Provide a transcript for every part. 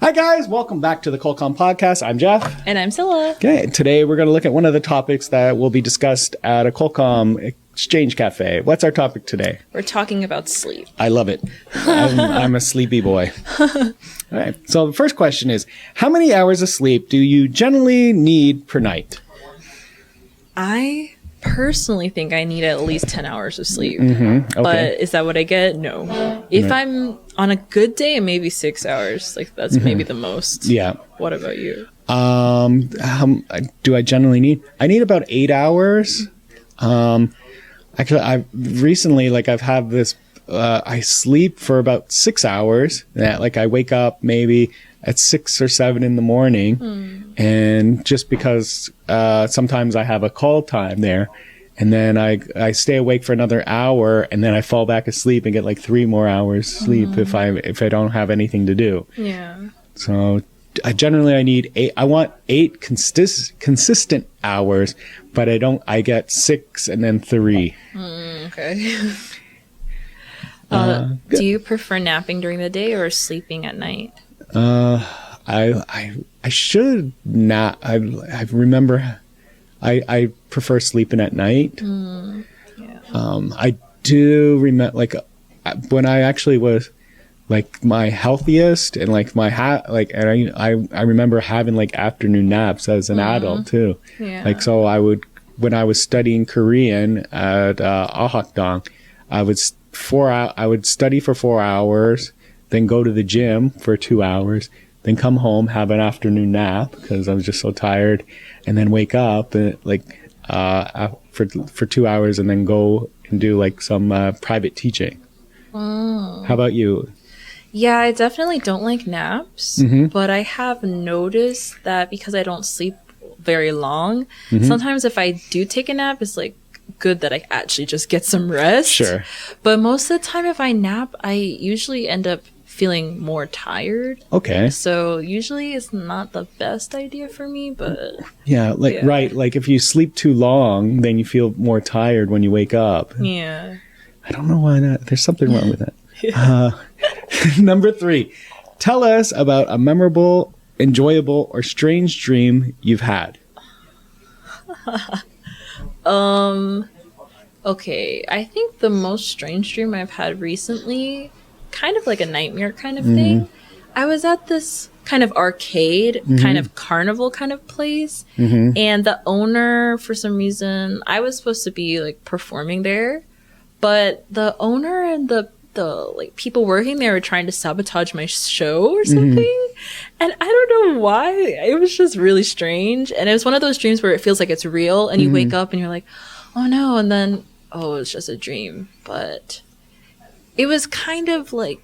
Hi guys, welcome back to the Colcom Podcast. I'm Jeff. And I'm Scylla. Okay, today we're going to look at one of the topics that will be discussed at a Colcom Exchange Cafe. What's our topic today? We're talking about sleep. I love it. I'm a sleepy boy. All right, so the first question is, how many hours of sleep do you generally need per night? I personally think I need at least 10 hours of sleep. Okay. But is that what I get? No. If I'm on a good day, maybe 6 hours. Like that's maybe the most. Yeah. What about you? How do I generally need? I need about 8 hours. Actually, I've recently, I've had this, I sleep for about 6 hours. I wake up maybe at 6 or 7 in the morning. And just because sometimes I have a call time there, and then I stay awake for another hour, and then I fall back asleep and get 3 more hours sleep if I don't have anything to do. Yeah. So I need 8. I want 8 consistent hours, but I get 6 and then 3. Okay. Do you prefer napping during the day or sleeping at night? I should not. I remember. I prefer sleeping at night. Yeah. I do remember when I actually was my healthiest and and I remember having afternoon naps as an adult too. Yeah. So I would, when I was studying Korean at Ahakdong, I would study for 4 hours, then go to the gym for 2 hours, then come home, have an afternoon nap because I was just so tired, and then wake up for 2 hours and then go and do some private teaching. How about you? Yeah, I definitely don't like naps, but I have noticed that because I don't sleep very long, sometimes if I do take a nap, it's good that I actually just get some rest. Sure. But most of the time if I nap, I usually end up feeling more tired. Okay. So usually it's not the best idea for me, but right. If you sleep too long, then you feel more tired when you wake up. Yeah. I don't know why not. There's something wrong with that. Number 3, tell us about a memorable, enjoyable, or strange dream you've had. Okay. I think the most strange dream I've had recently, kind of like a nightmare kind of thing. I was at this kind of arcade, kind of carnival kind of place. And the owner, for some reason, I was supposed to be performing there, but the owner and the people working there were trying to sabotage my show or something. And I don't know why. It was just really strange. And it was one of those dreams where it feels like it's real and you wake up and you're like, oh no. And then, oh, it's just a dream. But it was kind of it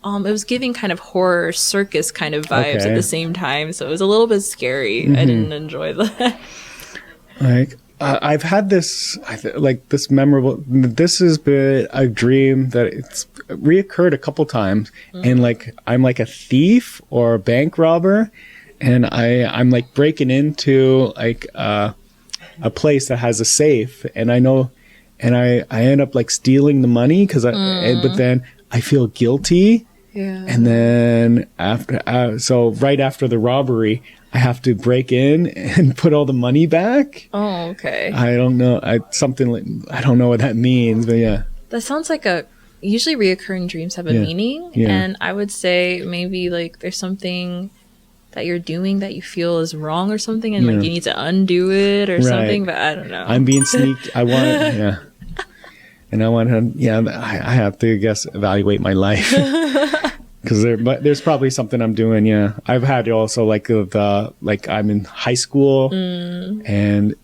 was giving kind of horror circus kind of vibes at the same time. So it was a little bit scary. I didn't enjoy that. I've had this, this memorable, this has been a dream that it's reoccurred a couple times. And I'm a thief or a bank robber. And I'm breaking into a place that has a safe. And I know, and I end up stealing the money but then I feel guilty. Yeah. And then right after the robbery, I have to break in and put all the money back. Oh, okay. I don't know. I don't know what that means, but yeah. That sounds like usually reoccurring dreams have a meaning. Yeah. And I would say maybe there's something that you're doing that you feel is wrong or something, and you need to undo it or something, but I don't know. I'm being sneaked. I want, and I want to, I have to, I guess, evaluate my life. Because there's probably something I'm doing. Yeah, I've had also I'm in high school, and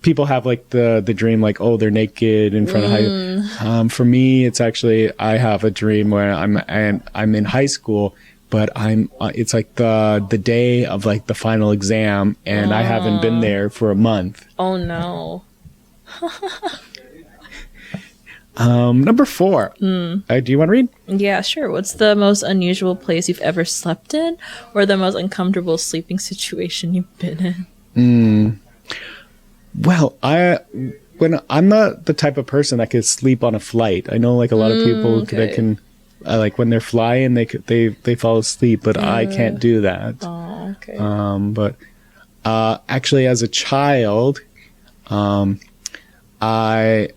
people have the dream they're naked in front of high. For me, it's actually I have a dream where I'm in high school, but it's the day of the final exam, and I haven't been there for a month. Oh no. Number 4. Do you want to read? Yeah, sure. What's the most unusual place you've ever slept in, or the most uncomfortable sleeping situation you've been in? Well, I'm not the type of person that could sleep on a flight. I know a lot of people that can like when they're flying, they fall asleep, but I can't do that. Oh, okay. But actually, as a child, I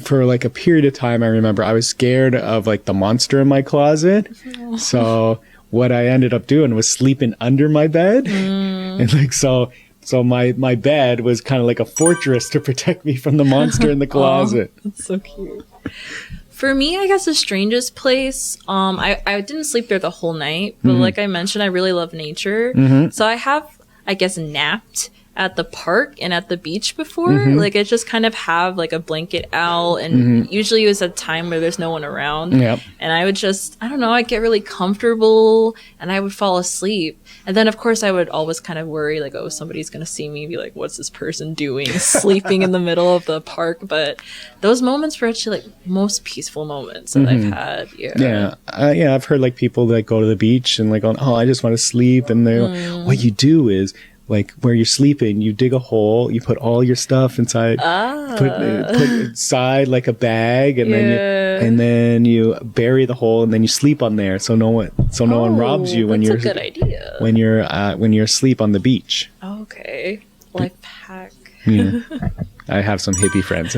for like a period of time, I remember I was scared of like the monster in my closet. Oh. So what I ended up doing was sleeping under my bed, and like so my bed was kind of like a fortress to protect me from the monster in the closet. Oh, that's so cute. For me, I guess the strangest place, I didn't sleep there the whole night, but like I mentioned, I really love nature. So I have, I guess, napped at the park and at the beach before. Like I just kind of have like a blanket out, and usually it was a time where there's no one around. Yep. And I would just, I don't know, I'd get really comfortable and I would fall asleep. And then of course I would always kind of worry like, oh, somebody's going to see me and be like, what's this person doing sleeping in the middle of the park? But those moments were actually like most peaceful moments that I've had. Yeah. Yeah. I've heard like people that go to the beach and like, oh, I just want to sleep. And they're what you do is, like where you're sleeping, you dig a hole, you put all your stuff inside, put inside like a bag, and then you bury the hole, and then you sleep on there, so no one robs you when you're good idea. when you're asleep on the beach. Okay, life hack. Yeah. I have some hippie friends.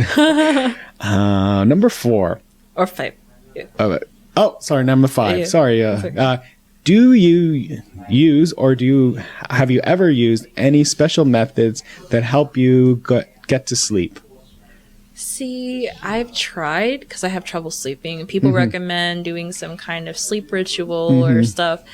Number 4 or 5. Yeah. Sorry, number 5. Yeah. Sorry. Do you use or have you ever used any special methods that help you get to sleep? See, I've tried because I have trouble sleeping. People recommend doing some kind of sleep ritual or stuff.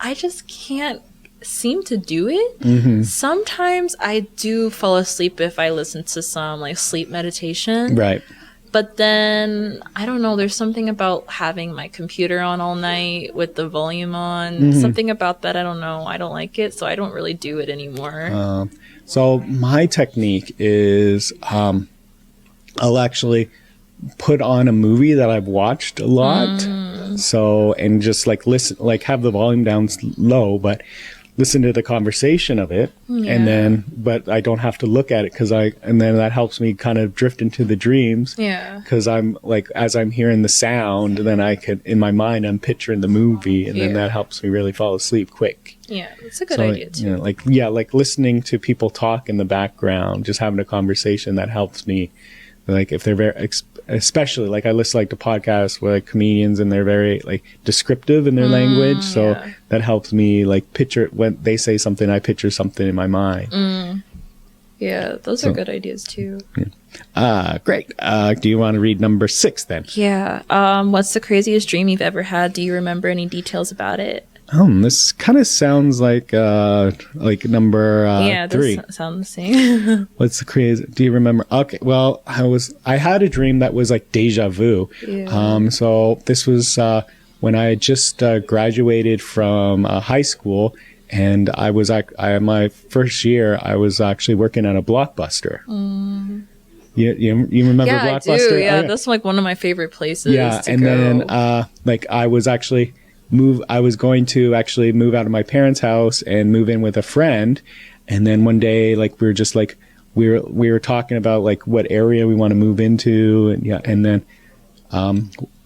I just can't seem to do it. Sometimes I do fall asleep if I listen to some like sleep meditation. Right. But then, I don't know, there's something about having my computer on all night with the volume on. Something about that, I don't know. I don't like it, so I don't really do it anymore. So my technique is I'll actually put on a movie that I've watched a lot. So, and just like listen, like have the volume down low, but listen to the conversation of it, and then, but I don't have to look at it and then that helps me kind of drift into the dreams. Yeah. Because I'm like, as I'm hearing the sound, then I could, in my mind, I'm picturing the movie, and then that helps me really fall asleep quick. Yeah, it's a good idea too. You know, like listening to people talk in the background, just having a conversation, that helps me. Like if they're very, especially like I listen like to podcasts where like comedians and they're very like descriptive in their language, so that helps me like picture when they say something, I picture something in my mind. Yeah, those are good ideas too. Great. Do you want to read number 6 then? Yeah. What's the craziest dream you've ever had? Do you remember any details about it? This kind of sounds like number 3. Does sound the same. What's the crazy? Do you remember? Okay, well, I had a dream that was like deja vu. Yeah. So this was when I had just graduated from high school, and I was my first year. I was actually working at a Blockbuster. You remember Blockbuster? I do. Yeah, that's like one of my favorite places. Yeah, and go. Then like I was going to actually move out of my parents' house and move in with a friend. And then one day, like, we were just like, we were talking about like what area we want to move into. And then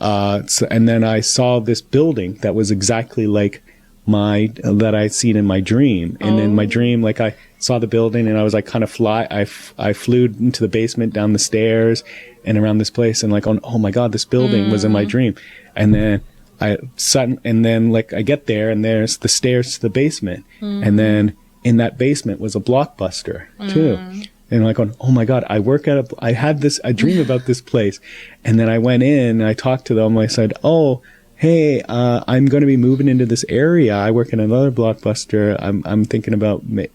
I saw this building that was exactly like that I'd seen in my dream. And in my dream, like I saw the building and I was like kind of I flew into the basement, down the stairs and around this place. And like, oh my God, this building was in my dream. And then I get there and there's the stairs to the basement, and then in that basement was a Blockbuster too, and like, oh my God, I had a dream about this place, and then I went in and I talked to them. I said, oh, hey, I'm going to be moving into this area. I work in another Blockbuster. I'm thinking about do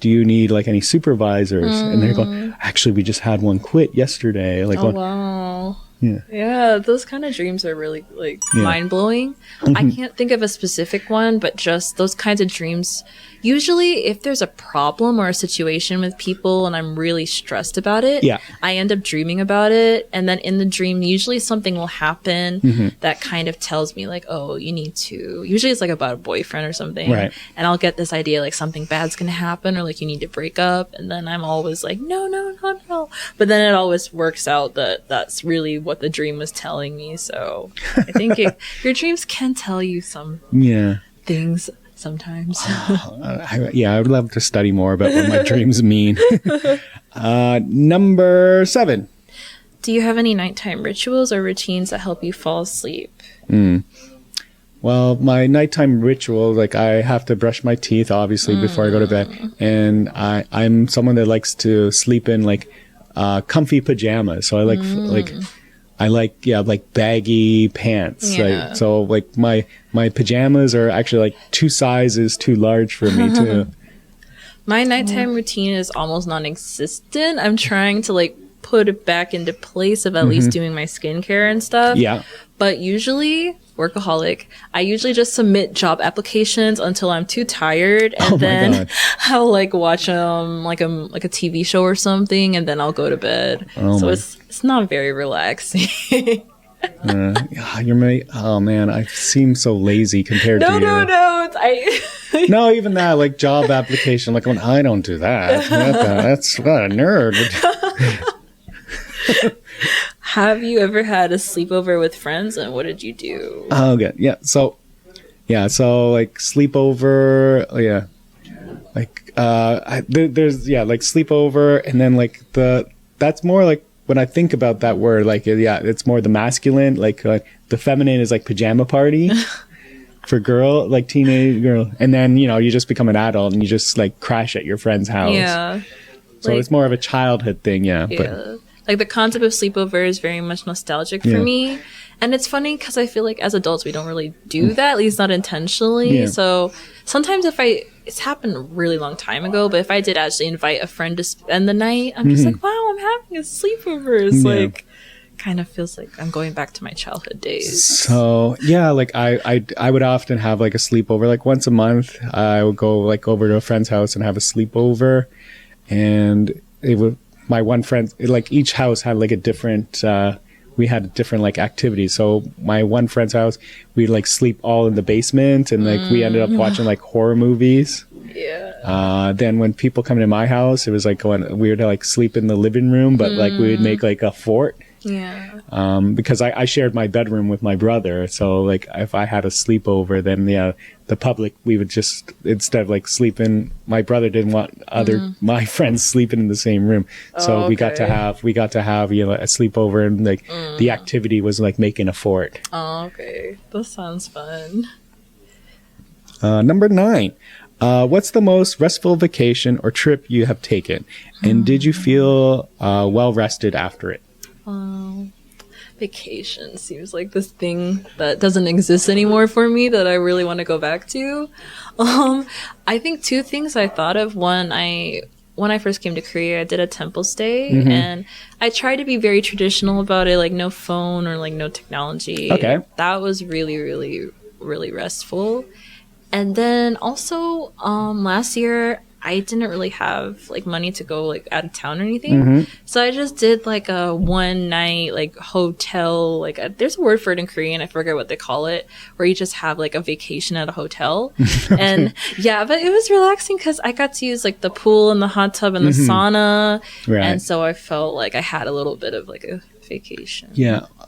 you need like any supervisors? And they're going, actually, we just had one quit yesterday. Like, wow. Yeah, those kind of dreams are really like mind-blowing. I can't think of a specific one, but just those kinds of dreams. Usually if there's a problem or a situation with people and I'm really stressed about it, I end up dreaming about it, and then in the dream usually something will happen that kind of tells me like, oh, you need to, usually it's like about a boyfriend or something, and I'll get this idea like something bad's gonna happen, or like you need to break up, and then I'm always like no, but then it always works out that that's really what the dream was telling me. So I think your dreams can tell you some things sometimes. I would love to study more about what my dreams mean. Number 7. Do you have any nighttime rituals or routines that help you fall asleep? Well, my nighttime ritual, like I have to brush my teeth, obviously, before I go to bed. And I'm someone that likes to sleep in like comfy pajamas. So I like baggy pants. Yeah. Right? So like my pajamas are actually like 2 sizes too large for me too. My nighttime routine is almost non-existent. I'm trying to like put it back into place of at least doing my skincare and stuff. Yeah. But usually, workaholic, I usually just submit job applications until I'm too tired, and then I'll like watch like a TV show or something, and then I'll go to bed. It's not very relaxing. Oh man, I seem so lazy compared to you. No. No, even that, like job application, like when I don't do that. That's what a nerd. Have you ever had a sleepover with friends, and what did you do? Oh, good. Yeah. So like sleepover. Yeah. Like there's like sleepover, and then like that's more like when I think about that word, like it's more the masculine. Like the feminine is like pajama party. For like teenage girl, and then you just become an adult and you just like crash at your friend's house. Yeah, so it's more of a childhood thing. But like the concept of sleepover is very much nostalgic for me, and it's funny because I feel like as adults we don't really do that, at least not intentionally. So sometimes it's happened a really long time ago, but if I did actually invite a friend to spend the night, I'm just like, wow, I'm having a sleepover. It's like kind of feels like I'm going back to my childhood days. So like I would often have like a sleepover, like once a month. I would go like over to a friend's house and have a sleepover, and my one friend, like each house had like a different we had different like activities. So my one friend's house, we'd like sleep all in the basement, and like we ended up watching like horror movies. Then when people come to my house, it was like we would like sleep in the living room, but like we would make like a fort. Because I shared my bedroom with my brother, so like if I had a sleepover, then the public, we would just, instead of like sleeping, my brother didn't want my friends sleeping in the same room, so we got to have a sleepover, and like the activity was like making a fort. That sounds fun. Number 9. What's the most restful vacation or trip you have taken, and did you feel well rested after it? Vacation seems like this thing that doesn't exist anymore for me that I really want to go back to. I think 2 things I thought of. One, when I first came to Korea, I did a temple stay, and I tried to be very traditional about it, like no phone or like no technology. Okay. That was really, really, really restful. And then also, last year, I didn't really have like money to go like out of town or anything. So I just did like a one night like hotel, like there's a word for it in Korean, I forget what they call it, where you just have like a vacation at a hotel. And but it was relaxing because I got to use like the pool and the hot tub and the sauna. And so I felt like I had a little bit of like a vacation.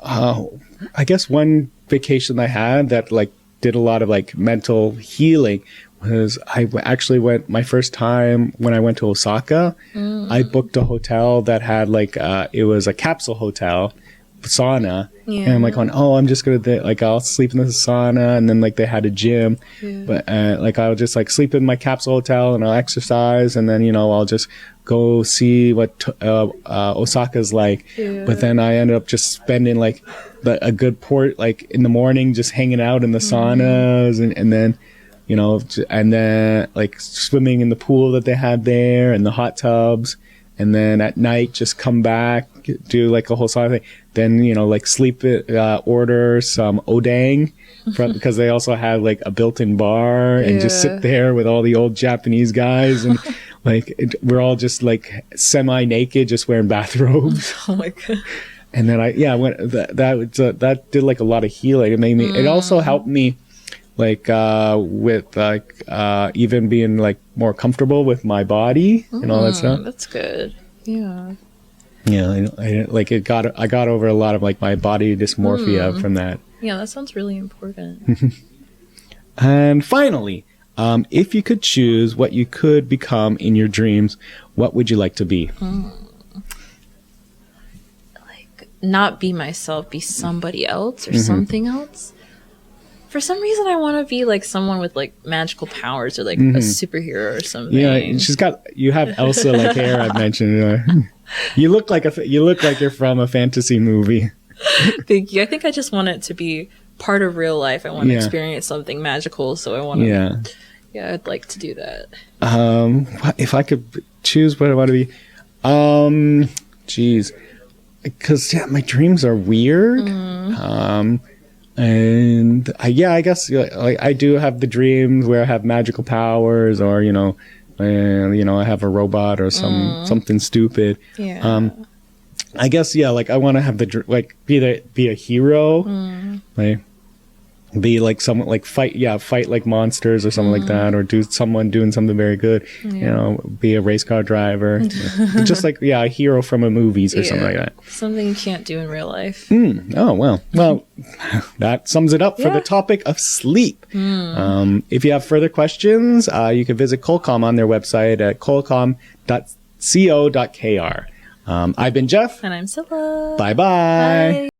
I guess one vacation I had that like did a lot of like mental healing was I actually went my first time when I went to Osaka. I booked a hotel that had like it was a capsule hotel sauna, and I'm like I'm just gonna like I'll sleep in the sauna, and then like they had a gym, but like I'll just like sleep in my capsule hotel and I'll exercise, and then I'll just go see what Osaka's like. But then I ended up just spending like a good like in the morning just hanging out in the saunas, and then and then like swimming in the pool that they had there and the hot tubs, and then at night just come back, do like a whole sauna thing, then like sleep order some odang because they also had like a built-in bar, and just sit there with all the old Japanese guys, and like we're all just like semi-naked, just wearing bathrobes. Oh my god. And then I went that did like a lot of healing. It made me, it also helped me like with like even being like more comfortable with my body and all that stuff. That's good. Yeah. Yeah, I got over a lot of like my body dysmorphia from that. Yeah, that sounds really important. And finally, if you could choose what you could become in your dreams, what would you like to be? Like, not be myself, be somebody else or something else. For some reason, I want to be like someone with like magical powers or like a superhero or something. Yeah, you have Elsa like hair. I mentioned. You look like you're from a fantasy movie. Thank you. I think I just want it to be part of real life. I want to experience something magical, so I want to. Yeah, I'd like to do that. If I could choose what I want to be, because my dreams are weird. And I guess I do have the dreams where I have magical powers, or I have a robot or something stupid. Yeah. I guess I want to have be a hero, be like someone like fight like monsters or something like that, or doing something very good. Be a race car driver, just like a hero from a movies or something like that. Something you can't do in real life. Oh well, that sums it up for the topic of sleep. If you have further questions, you can visit Colcom on their website at colcom.co.kr. I've been Jeff. And I'm Scylla. Bye-bye. Bye.